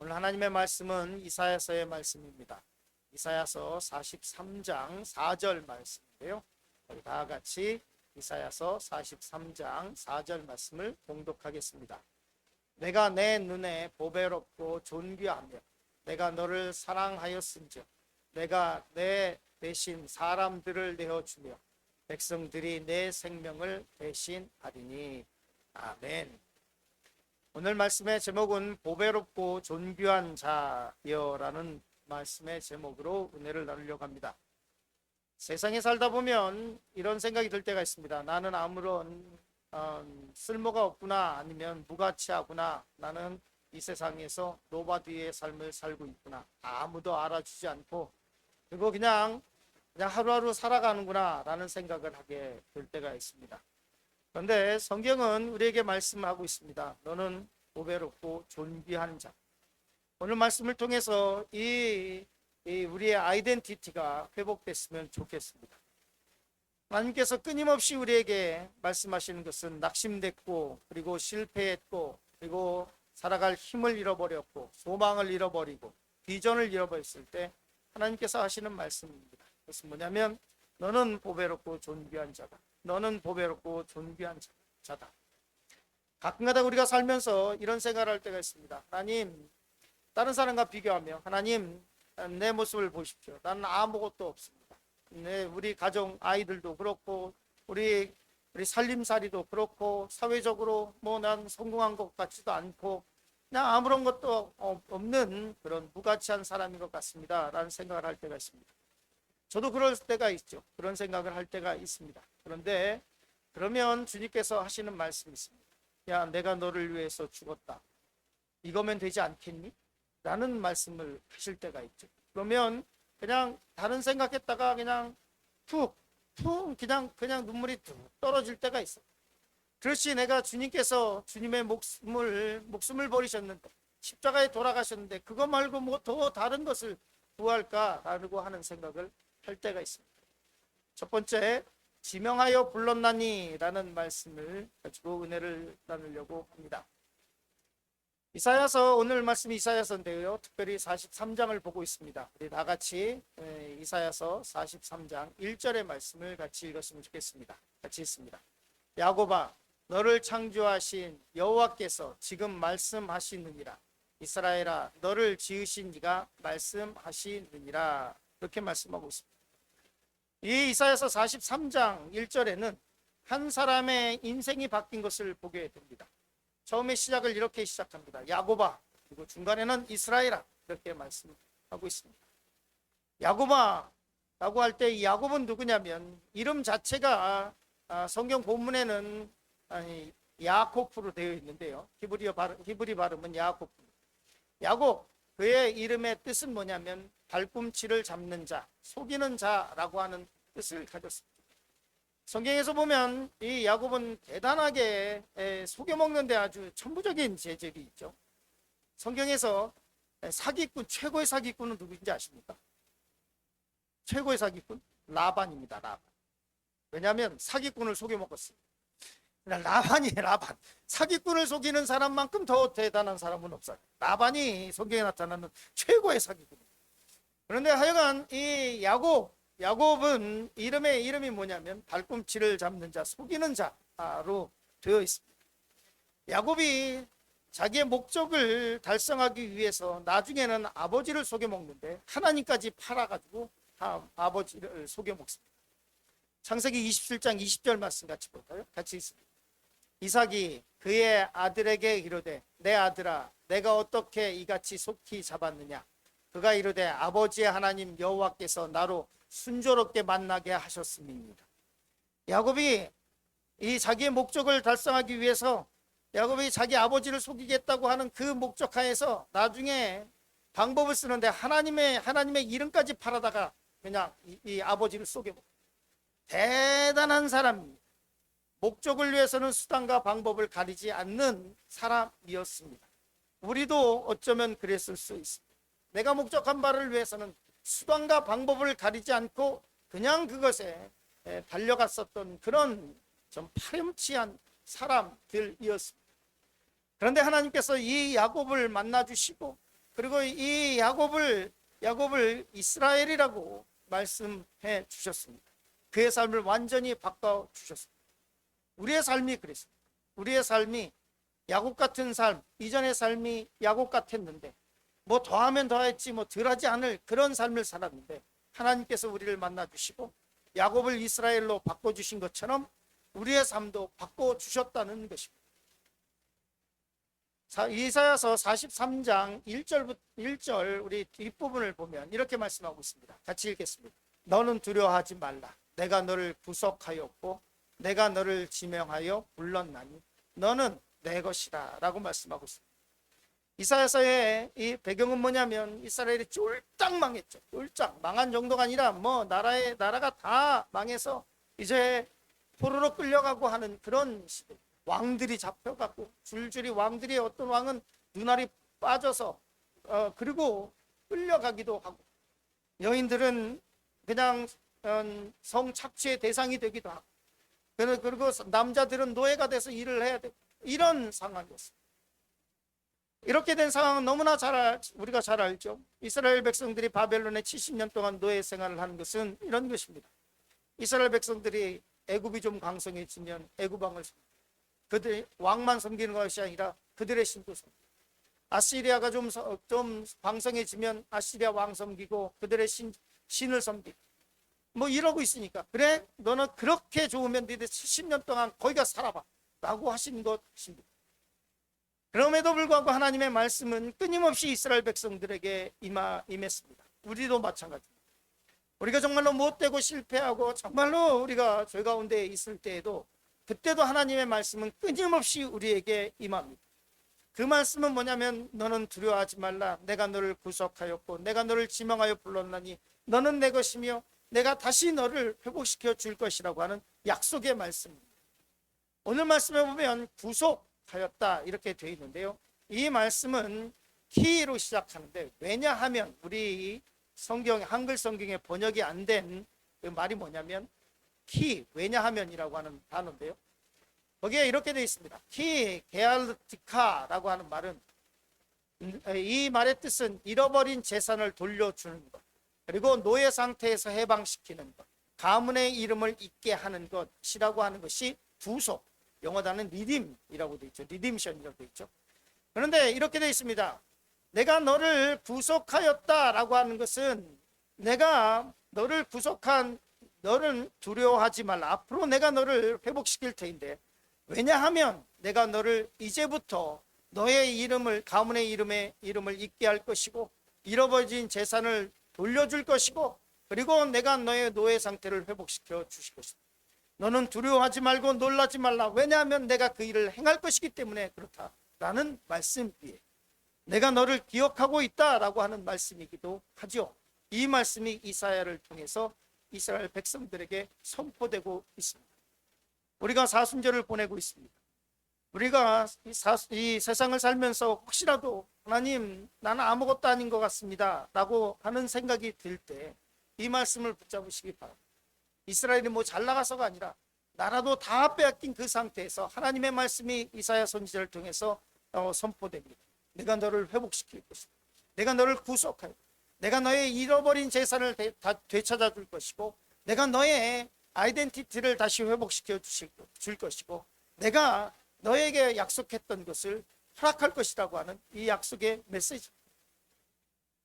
오늘 하나님의 말씀은 이사야서의 말씀입니다. 이사야서 43장 4절 말씀인데요. 우리 다 같이 이사야서 43장 4절 말씀을 봉독하겠습니다. 내가 내 눈에 보배롭고 존귀하며 내가 너를 사랑하였은즉 내가 내 대신 사람들을 내어주며 백성들이 내 생명을 대신하리니. 아멘. 오늘 말씀의 제목은 보배롭고 존귀한 자여라는 말씀의 제목으로 은혜를 나누려고 합니다. 세상에 살다 보면 이런 생각이 들 때가 있습니다. 나는 아무런 쓸모가 없구나, 아니면 무가치하구나, 나는 이 세상에서 노바디의 삶을 살고 있구나, 아무도 알아주지 않고 그리고 그냥 하루하루 살아가는구나 라는 생각을 하게 될 때가 있습니다. 그런데 성경은 우리에게 말씀하고 있습니다. 너는 보배롭고 존귀한 자. 오늘 말씀을 통해서 이 우리의 아이덴티티가 회복됐으면 좋겠습니다. 하나님께서 끊임없이 우리에게 말씀하시는 것은 낙심됐고, 그리고 실패했고, 그리고 살아갈 힘을 잃어버렸고, 소망을 잃어버리고, 비전을 잃어버렸을 때 하나님께서 하시는 말씀입니다. 그것은 뭐냐면 너는 보배롭고 존귀한 자다. 너는 보배롭고 존귀한 자다. 가끔가다 우리가 살면서 이런 생각을 할 때가 있습니다. 하나님, 다른 사람과 비교하며 하나님, 내 모습을 보십시오. 나는 아무것도 없습니다. 우리 가정 아이들도 그렇고 우리 살림살이도 그렇고 사회적으로 난 성공한 것 같지도 않고 그냥 아무런 것도 없는 그런 무가치한 사람인 것 같습니다 라는 생각을 할 때가 있습니다. 저도 그럴 때가 있죠. 그런 생각을 할 때가 있습니다. 그런데 그러면 주님께서 하시는 말씀이 있습니다. 야, 내가 너를 위해서 죽었다. 이거면 되지 않겠니? 라는 말씀을 하실 때가 있죠. 그러면 그냥 다른 생각했다가 그냥 툭 그냥 눈물이 툭 떨어질 때가 있어요. 그렇지, 내가 주님께서 주님의 목숨을 버리셨는데, 십자가에 돌아가셨는데 그거 말고 뭐 더 다른 것을 구할까라고 하는 생각을 할 때가 있습니다. 첫 번째, 지명하여 불렀나니 라는 말씀을 가지고 은혜를 나누려고 합니다. 이사야서, 오늘 말씀이 이사야서인데요, 특별히 43장을 보고 있습니다. 우리 다 같이 이사야서 43장 1절의 말씀을 같이 읽었으면 좋겠습니다. 같이 읽습니다. 야곱아, 너를 창조하신 여호와께서 지금 말씀하시느니라. 이스라엘아, 너를 지으신 이가 말씀하시느니라. 이렇게 말씀하고 있습니다. 이 이사야서 43장 1절에는 한 사람의 인생이 바뀐 것을 보게 됩니다. 처음에 시작을 이렇게 시작합니다. 야곱아, 그리고 중간에는 이스라엘아, 이렇게 말씀하고 있습니다. 야곱아 라고 할 때 이 야곱은 누구냐면 이름 자체가 성경 본문에는 야코프로 되어 있는데요, 히브리 발음은 야코프. 야곱, 그의 이름의 뜻은 뭐냐면 발꿈치를 잡는 자, 속이는 자라고 하는 뜻을 가졌습니다. 성경에서 보면 이 야곱은 대단하게 속여먹는데 아주 천부적인 재질이 있죠. 성경에서 사기꾼, 최고의 사기꾼은 누구인지 아십니까? 최고의 사기꾼? 라반입니다. 라반. 왜냐하면 사기꾼을 속여먹었습니다. 라반이에요. 라반. 사기꾼을 속이는 사람만큼 더 대단한 사람은 없어요. 라반이 성경에 나타나는 최고의 사기꾼. 그런데 하여간 이 야곱은 이름이 뭐냐면 발꿈치를 잡는 자, 속이는 자로 되어 있습니다. 야곱이 자기의 목적을 달성하기 위해서 나중에는 아버지를 속여먹는데 하나님까지 팔아가지고 아버지를 속여먹습니다. 창세기 27장 20절 말씀 같이 볼까요? 같이 있습니다. 이삭이 그의 아들에게 이르되 내 아들아, 내가 어떻게 이같이 속히 잡았느냐? 그가 이르되 아버지의 하나님 여호와께서 나로 순조롭게 만나게 하셨음입니다. 야곱이 이 자기의 목적을 달성하기 위해서 야곱이 자기 아버지를 속이겠다고 하는 그 목적 하에서 나중에 방법을 쓰는데 하나님의 이름까지 팔아다가 그냥 이 아버지를 속여먹고, 대단한 사람입니다. 목적을 위해서는 수단과 방법을 가리지 않는 사람이었습니다. 우리도 어쩌면 그랬을 수 있습니다. 내가 목적한 바를 위해서는 수단과 방법을 가리지 않고 그냥 그것에 달려갔었던 그런 좀 파렴치한 사람들이었습니다. 그런데 하나님께서 이 야곱을 만나 주시고 그리고 이 야곱을 이스라엘이라고 말씀해 주셨습니다. 그의 삶을 완전히 바꿔 주셨습니다. 우리의 삶이 그랬습니다. 우리의 삶이 야곱 같은 삶, 이전의 삶이 야곱 같았는데 뭐 더하면 더했지 뭐 덜하지 않을 그런 삶을 살았는데 하나님께서 우리를 만나 주시고 야곱을 이스라엘로 바꿔 주신 것처럼 우리의 삶도 바꿔 주셨다는 것입니다. 이사야서 43장 1절 우리 뒷부분을 보면 이렇게 말씀하고 있습니다. 같이 읽겠습니다. 너는 두려워하지 말라. 내가 너를 구속하였고 내가 너를 지명하여 불렀나니 너는 내 것이다 라고 말씀하고 있습니다. 이사야서의 이 배경은 뭐냐면 이스라엘이 쫄딱 망했죠. 쫄딱 망한 정도가 아니라 뭐 나라가 다 망해서 이제 포로로 끌려가고 하는 그런 시대. 왕들이 잡혀가고 줄줄이 왕들이 어떤 왕은 눈알이 빠져서 그리고 끌려가기도 하고 여인들은 그냥 성착취의 대상이 되기도 하고 그리고 남자들은 노예가 돼서 일을 해야 되고 이런 상황이었습니다. 이렇게 된 상황은 너무나 우리가 잘 알죠. 이스라엘 백성들이 바벨론에 70년 동안 노예 생활을 하는 것은 이런 것입니다. 이스라엘 백성들이 애굽이 좀 강성해지면 애굽 왕을 그들이 왕만 섬기는 것이 아니라 그들의 신도 섬기고 아시리아가 좀 강성해지면 아시리아 왕 섬기고 그들의 신을 섬기고 뭐 이러고 있으니까 그래 너는 그렇게 좋으면 너희들 70년 동안 거기 가서 살아봐 라고 하신 것입니다. 그럼에도 불구하고 하나님의 말씀은 끊임없이 이스라엘 백성들에게 임했습니다. 우리도 마찬가지입니다. 우리가 정말로 못되고 실패하고 정말로 우리가 죄 가운데 있을 때에도 그때도 하나님의 말씀은 끊임없이 우리에게 임합니다. 그 말씀은 뭐냐면 너는 두려워하지 말라. 내가 너를 구속하였고 내가 너를 지명하여 불렀나니 너는 내 것이며 내가 다시 너를 회복시켜 줄 것이라고 하는 약속의 말씀입니다. 오늘 말씀에 보면 구속하였다 이렇게 되어 있는데요. 이 말씀은 키로 시작하는데 왜냐하면 우리 한글 성경에 번역이 안 된 그 말이 뭐냐면 왜냐하면이라고 하는 단어인데요. 거기에 이렇게 되어 있습니다. 게알티카라고 하는 말은 이 말의 뜻은 잃어버린 재산을 돌려주는 것, 그리고 노예 상태에서 해방시키는 것, 가문의 이름을 잊게 하는 것이라고 하는 것이 구속, 영어 단어는 리딤이라고 되어 있죠. 리딤션이라고 되어 있죠. 그런데 이렇게 되어 있습니다. 내가 너를 구속하였다라고 하는 것은 내가 너를 구속한 너는 두려워하지 말라. 앞으로 내가 너를 회복시킬 터인데 왜냐하면 내가 너를 이제부터 너의 이름을 가문의 이름을 잊게 할 것이고 잃어버린 재산을 돌려줄 것이고 그리고 내가 너의 노예 상태를 회복시켜 주실 것이다. 너는 두려워하지 말고 놀라지 말라. 왜냐하면 내가 그 일을 행할 것이기 때문에 그렇다라는 말씀이에요. 내가 너를 기억하고 있다라고 하는 말씀이기도 하죠. 이 말씀이 이사야를 통해서 이스라엘 백성들에게 선포되고 있습니다. 우리가 사순절을 보내고 있습니다. 우리가 이 세상을 살면서 혹시라도 하나님 나는 아무것도 아닌 것 같습니다 라고 하는 생각이 들 때 이 말씀을 붙잡으시기 바랍니다. 이스라엘이 뭐 잘 나가서가 아니라 나라도 다 빼앗긴 그 상태에서 하나님의 말씀이 이사야 선지자를 통해서 선포됩니다. 내가 너를 회복시킬 것이다. 내가 너를 구속할 것이다. 내가 너의 잃어버린 재산을 되찾아 줄 것이고 내가 너의 아이덴티티를 다시 회복시켜 줄 것이고 내가 너에게 약속했던 것을 허락할 것이라고 하는 이 약속의 메시지.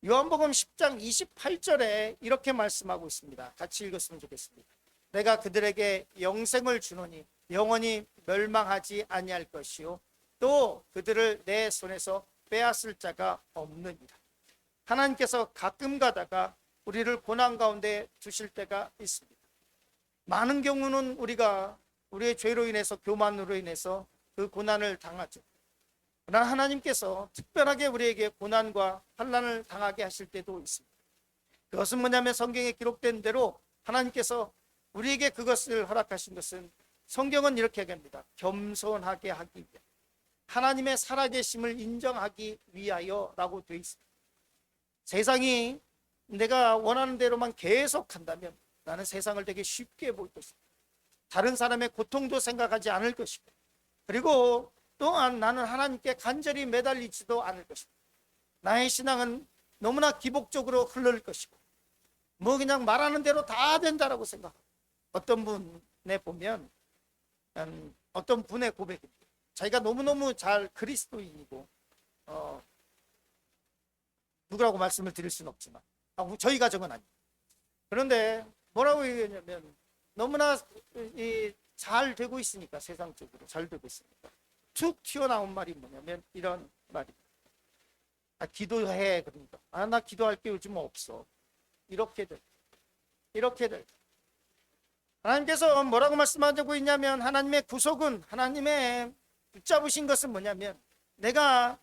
요한복음 10장 28절에 이렇게 말씀하고 있습니다. 같이 읽었으면 좋겠습니다. 내가 그들에게 영생을 주노니 영원히 멸망하지 아니할 것이요 또 그들을 내 손에서 빼앗을 자가 없느니라. 하나님께서 가끔 가다가 우리를 고난 가운데 두실 때가 있습니다. 많은 경우는 우리가 우리의 죄로 인해서 교만으로 인해서 그 고난을 당하죠. 그러나 하나님께서 특별하게 우리에게 고난과 환난을 당하게 하실 때도 있습니다. 그것은 뭐냐면 성경에 기록된 대로 하나님께서 우리에게 그것을 허락하신 것은 성경은 이렇게 얘기합니다. 겸손하게 하기 위해 하나님의 살아계심을 인정하기 위하여라고 되어 있습니다. 세상이 내가 원하는 대로만 계속 한다면 나는 세상을 되게 쉽게 볼 것입니다. 다른 사람의 고통도 생각하지 않을 것이고 그리고 또한 나는 하나님께 간절히 매달리지도 않을 것입니다. 나의 신앙은 너무나 기복적으로 흐를 것이고 뭐 그냥 말하는 대로 다 된다라고 생각하고 어떤 분에 보면 어떤 분의 고백입니다. 자기가 너무너무 잘 그리스도인이고 누구라고 말씀을 드릴 수는 없지만 저희 가정은 아니에요. 그런데 뭐라고 얘기하냐면 너무나 잘 되고 있으니까 세상적으로 잘 되고 있으니까 툭 튀어나온 말이 뭐냐면 이런 말입니다. 기도해. 그러니까 나 기도할 게 요즘 없어. 이렇게 될 하나님께서 뭐라고 말씀하고 있냐면 하나님의 구속은 하나님의 붙잡으신 것은 뭐냐면 내가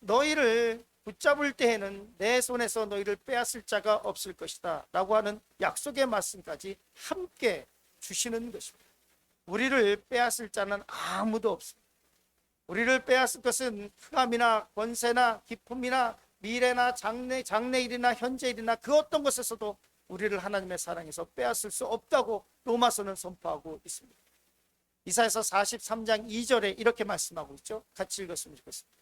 너희를 붙잡을 때에는 내 손에서 너희를 빼앗을 자가 없을 것이다 라고 하는 약속의 말씀까지 함께 주시는 것입니다. 우리를 빼앗을 자는 아무도 없습니다. 우리를 빼앗을 것은 흑암이나 권세나 기품이나 미래나 장래일이나 현재일이나 그 어떤 것에서도 우리를 하나님의 사랑에서 빼앗을 수 없다고 로마서는 선포하고 있습니다. 이사야서 43장 2절에 이렇게 말씀하고 있죠. 같이 읽었으면 좋겠습니다.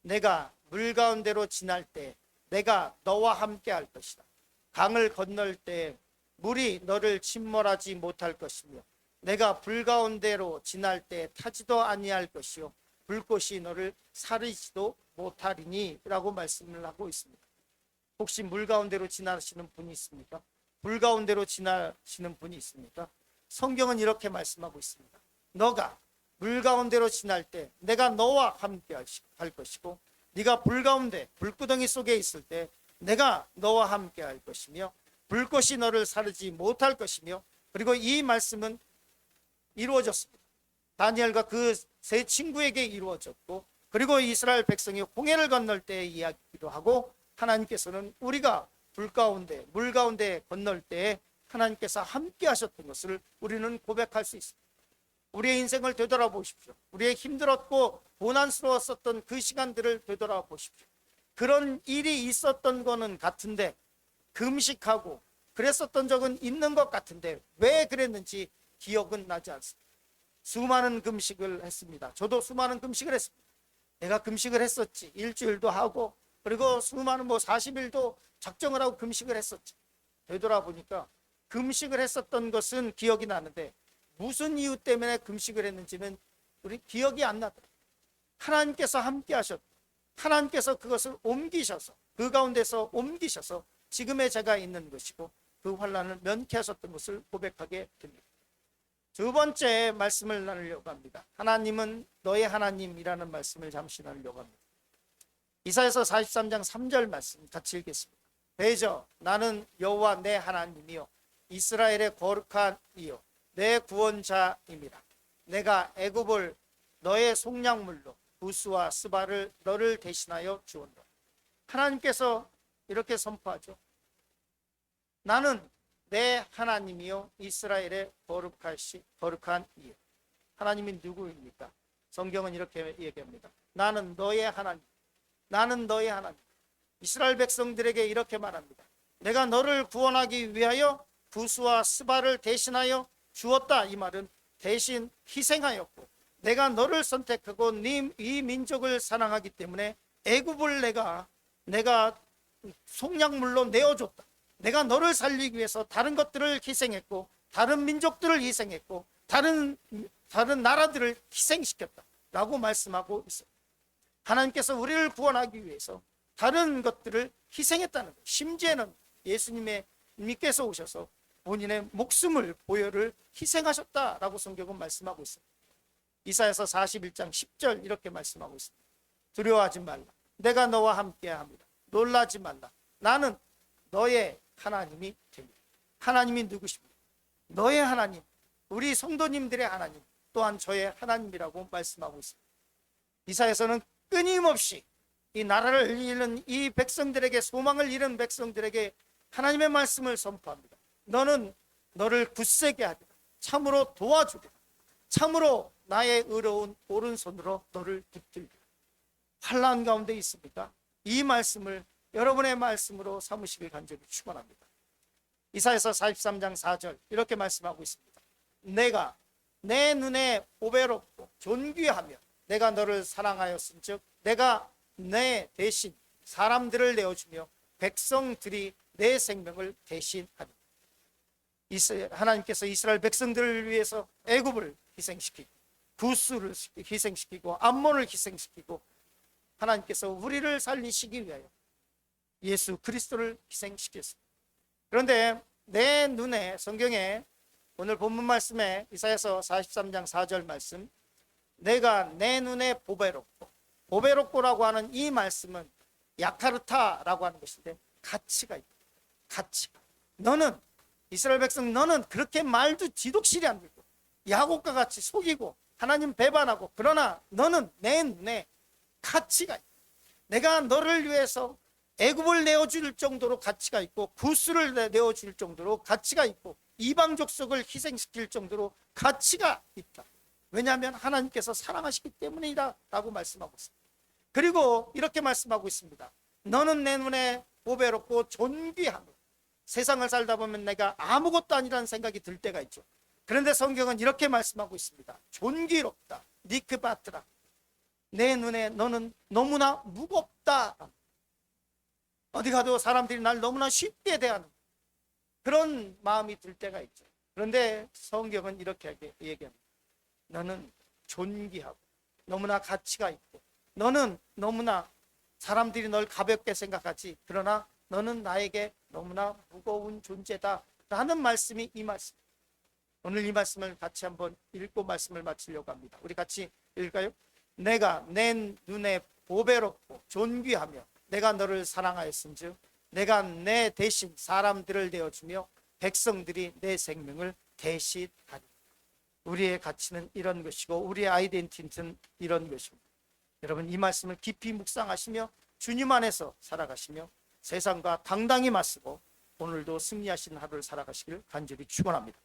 내가 물 가운데로 지날 때 내가 너와 함께 할 것이다. 강을 건널 때 물이 너를 침몰하지 못할 것이며 내가 불 가운데로 지날 때 타지도 아니할 것이요 불꽃이 너를 사르지도 못하리니 라고 말씀을 하고 있습니다. 혹시 물 가운데로 지나시는 분이 있습니까? 불 가운데로 지나시는 분이 있습니까? 성경은 이렇게 말씀하고 있습니다. 너가 물 가운데로 지날 때 내가 너와 함께 할 것이고 네가 불 가운데 불구덩이 속에 있을 때 내가 너와 함께 할 것이며 불꽃이 너를 사르지 못할 것이며 그리고 이 말씀은 이루어졌습니다. 다니엘과 그 세 친구에게 이루어졌고 그리고 이스라엘 백성이 홍해를 건널 때의 이야기기도 하고 하나님께서는 우리가 불 가운데 물 가운데 건널 때에 하나님께서 함께 하셨던 것을 우리는 고백할 수 있습니다. 우리의 인생을 되돌아보십시오. 우리의 힘들었고 고난스러웠었던 그 시간들을 되돌아보십시오. 그런 일이 있었던 거는 같은데 금식하고 그랬었던 적은 있는 것 같은데 왜 그랬는지 기억은 나지 않습니다. 수많은 금식을 했습니다. 저도 수많은 금식을 했습니다. 내가 금식을 했었지. 일주일도 하고 그리고 수많은 40일도 작정을 하고 금식을 했었지. 되돌아보니까 금식을 했었던 것은 기억이 나는데 무슨 이유 때문에 금식을 했는지는 우리 기억이 안 나더라고요. 하나님께서 함께 하셨고 하나님께서 그것을 옮기셔서 그 가운데서 옮기셔서 지금의 제가 있는 것이고 그 환난을 면케하셨던 것을 고백하게 됩니다. 두 번째 말씀을 나누려고 합니다. 하나님은 너의 하나님이라는 말씀을 잠시 나누려고 합니다. 이사야서 43장 3절 말씀 같이 읽겠습니다. 대저 나는 여호와 내 하나님이요 이스라엘의 거룩한 이요 내 구원자입니다. 내가 애굽을 너의 속량물로 부스와 스바를 너를 대신하여 주온다. 하나님께서 이렇게 선포하죠. 나는 내 하나님이요 이스라엘의 거룩한 이요. 하나님이 누구입니까? 성경은 이렇게 얘기합니다. 나는 너의 하나님. 나는 너의 하나님. 이스라엘 백성들에게 이렇게 말합니다. 내가 너를 구원하기 위하여 부스와 스바를 대신하여 주었다. 이 말은 대신 희생하였고 내가 너를 선택하고 이 민족을 사랑하기 때문에 애굽을 내가 속량물로 내어줬다. 내가 너를 살리기 위해서 다른 것들을 희생했고 다른 민족들을 희생했고 다른 나라들을 희생시켰다 라고 말씀하고 있습니다. 하나님께서 우리를 구원하기 위해서 다른 것들을 희생했다는 것. 심지어는 예수님께서 오셔서 본인의 목숨을 보혈을 희생하셨다라고 성경은 말씀하고 있습니다. 이사야서 41장 10절 이렇게 말씀하고 있습니다. 두려워하지 말라. 내가 너와 함께합니다. 놀라지 말라. 나는 너의 하나님이 됩니다. 하나님이 누구십니까? 너의 하나님, 우리 성도님들의 하나님, 또한 저의 하나님이라고 말씀하고 있습니다. 이사야서는 끊임없이 이 나라를 잃은 이 백성들에게, 소망을 잃은 백성들에게 하나님의 말씀을 선포합니다. 너는 너를 굳세게 하리라. 참으로 도와주리라. 참으로 나의 의로운 오른손으로 너를 붙들리라. 환난 가운데 있습니까? 이 말씀을 여러분의 말씀으로 삼으시길 간절히 축원합니다. 이사야서 43장 4절 이렇게 말씀하고 있습니다. 내가 내 눈에 보배롭고 존귀하며 내가 너를 사랑하였은즉 내가 내 대신 사람들을 내어주며 백성들이 내 생명을 대신하니. 하나님께서 이스라엘 백성들을 위해서 애굽을 희생시키고 구스를 희생시키고 암몬을 희생시키고 하나님께서 우리를 살리시기 위하여 예수 그리스도를 희생시켰습니다. 그런데 내 눈에, 성경에 오늘 본문 말씀에 이사야서 43장 4절 말씀, 내가 내 눈에 보배롭고, 보배롭고라고 하는 이 말씀은 야카르타라고 하는 것인데 가치가 있다. 가치가. 너는, 이스라엘 백성, 너는 그렇게 말도 지독실이 안 들고 야곱과 같이 속이고 하나님 배반하고, 그러나 너는 내 눈에 가치가 있다. 내가 너를 위해서 애굽을 내어줄 정도로 가치가 있고 구스를 내어줄 정도로 가치가 있고 이방 족속을 희생시킬 정도로 가치가 있다. 왜냐하면 하나님께서 사랑하시기 때문이다 라고 말씀하고 있습니다. 그리고 이렇게 말씀하고 있습니다. 너는 내 눈에 보배롭고 존귀하며. 세상을 살다 보면 내가 아무것도 아니라는 생각이 들 때가 있죠. 그런데 성경은 이렇게 말씀하고 있습니다. 존귀롭다. 니크바트라. 내 눈에 너는 너무나 무겁다. 어디 가도 사람들이 날 너무나 쉽게 대하는 그런 마음이 들 때가 있죠. 그런데 성경은 이렇게 얘기합니다. 너는 존귀하고 너무나 가치가 있고 너는 너무나 사람들이 널 가볍게 생각하지, 그러나 너는 나에게 너무나 무거운 존재다 라는 말씀이 이 말씀. 오늘 이 말씀을 같이 한번 읽고 말씀을 마치려고 합니다. 우리 같이 읽을까요? 내가 내 눈에 보배롭고 존귀하며 내가 너를 사랑하였은즉 내가 내 대신 사람들을 내어주며 백성들이 내 생명을 대신하리. 우리의 가치는 이런 것이고 우리의 아이덴티티는 이런 것입니다. 여러분, 이 말씀을 깊이 묵상하시며 주님 안에서 살아가시며 세상과 당당히 맞서고 오늘도 승리하신 하루를 살아가시길 간절히 축원합니다.